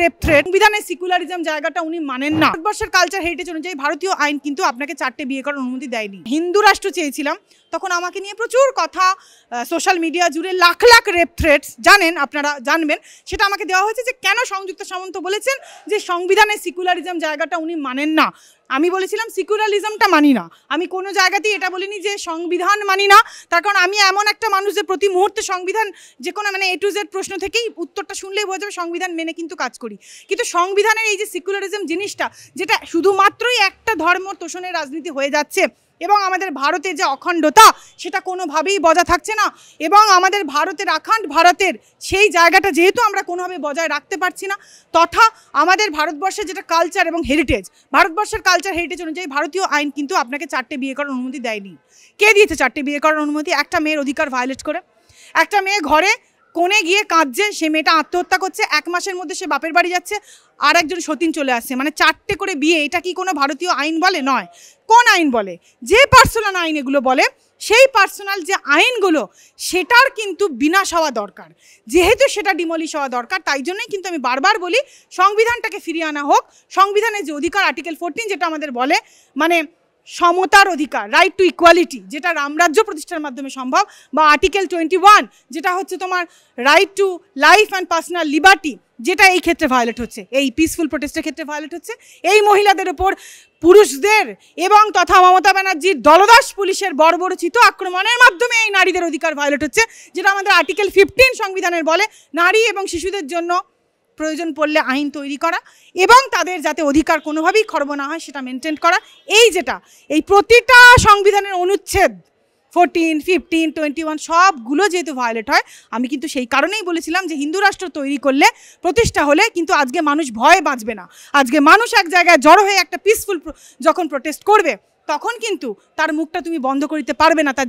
Rape threat, সংবিধানে secularism জায়গাটা উনি মানেন না। ভারতবর্ষের কালচার হেরিটেজ অনুযায়ী ভারতীয় আইন কিন্তু আপনাকে 4টে বিয়ে করার অনুমতি দেয়নি। হিন্দু রাষ্ট্র চেয়েছিলাম, তখন আমাকে নিয়ে প্রচুর কথা সোশ্যাল মিডিয়া জুড়ে লাখ লাখ রেপ থ্রেটস, জানেন আপনারা জানবেন, সেটা আমাকে দেওয়া হয়েছে যে কেন সংযুক্ত সামন্ত বলেছেন যে সংবিধানে সেকুলারিজম জায়গাটা উনি মানেন না। আমি বলেছিলাম সেকুলারিজমটা মানি না, আমি কোনো জায়গাতেই এটা বলিনি যে সংবিধান মানি না। তার কারণ আমি এমন একটা মানুষ যে প্রতি মুহূর্তে সংবিধান যে কোনো A to Z প্রশ্ন থেকেই উত্তরটা শুনলেই বোঝা যাবে সংবিধান মেনে কিন্তু কাজ করি। কিন্তু সংবিধানের এই যে সেকুলারিজম জিনিসটা, যেটা শুধুমাত্রই একটা ধর্ম তোষণের রাজনীতি হয়ে যাচ্ছে এবং আমাদের ভারতের যে অখণ্ডতা সেটা কোনোভাবেই বজায় থাকছে না, এবং আমাদের ভারতের আখণ্ড ভারতের সেই জায়গাটা যেহেতু আমরা কোনোভাবে বজায় রাখতে পারছি না, তথা আমাদের ভারতবর্ষের যেটা কালচার এবং হেরিটেজ, ভারতবর্ষের কালচার হেরিটেজ অনুযায়ী ভারতীয় আইন কিন্তু আপনাকে 4টে বিয়ে করার অনুমতি দেয়নি। কে দিয়েছে 4টে বিয়ে করার অনুমতি? একটা মেয়ের অধিকার ভায়োলেট করে। একটা মেয়ে ঘরে কোণে গিয়ে কাঁদছে, সে মেয়েটা আত্মহত্যা করছে, 1 মাসের মধ্যে সে বাপের বাড়ি যাচ্ছে, আর একজন সতীন চলে আসছে, 4টে করে বিয়ে। এটা কি কোনো ভারতীয় আইন বলে? নয়। কোন আইন বলে? যে পার্সোনাল আইন এগুলো বলে, সেই পার্সোনাল যে আইনগুলো সেটার কিন্তু বিনাশ হওয়া দরকার। যেহেতু সেটা ডিমলিশ হওয়া দরকার, তাই জন্যই কিন্তু আমি বারবার বলি সংবিধানটাকে ফিরিয়ে আনা হোক। সংবিধানের যে অধিকার আর্টিকেল 14 যেটা আমাদের বলে সমতার অধিকার, রাইট টু ইকুয়ালিটি, যেটা রামরাজ্য প্রতিষ্ঠার মাধ্যমে সম্ভব, বা আর্টিকেল 21 যেটা হচ্ছে তোমার right to life and personal liberty, যেটা এই ক্ষেত্রে ভায়োলেট হচ্ছে, এই পিসফুল প্রোটেস্টের ক্ষেত্রে ভায়োলেট হচ্ছে। এই মহিলাদের ওপর পুরুষদের এবং তথা মমতা ব্যানার্জির দলদাস পুলিশের বর্বরোচিত আক্রমণের মাধ্যমে এই নারীদের অধিকার ভায়োলেট হচ্ছে, যেটা আমাদের আর্টিকেল 15 সংবিধানের বলে নারী এবং শিশুদের জন্য প্রয়োজন পড়লে আইন তৈরি করা এবং তাদের যাতে অধিকার কোনোভাবেই খর্ব না হয় সেটা মেনটেন করা। এই প্রতিটা সংবিধানের অনুচ্ছেদ 14, 15, 21 সবগুলো যেহেতু ভায়োলেট হয়, আমি কিন্তু সেই কারণেই বলেছিলাম যে হিন্দু রাষ্ট্র তৈরি করলে, প্রতিষ্ঠা হলে কিন্তু আজকে মানুষ ভয়ে বাঁচবে না। আজকে মানুষ এক জায়গায় জড়ো হয়ে একটা পিসফুল যখন প্রোটেস্ট করবে, তখন কিন্তু তার মুখটা তুমি বন্ধ করতে পারবে না।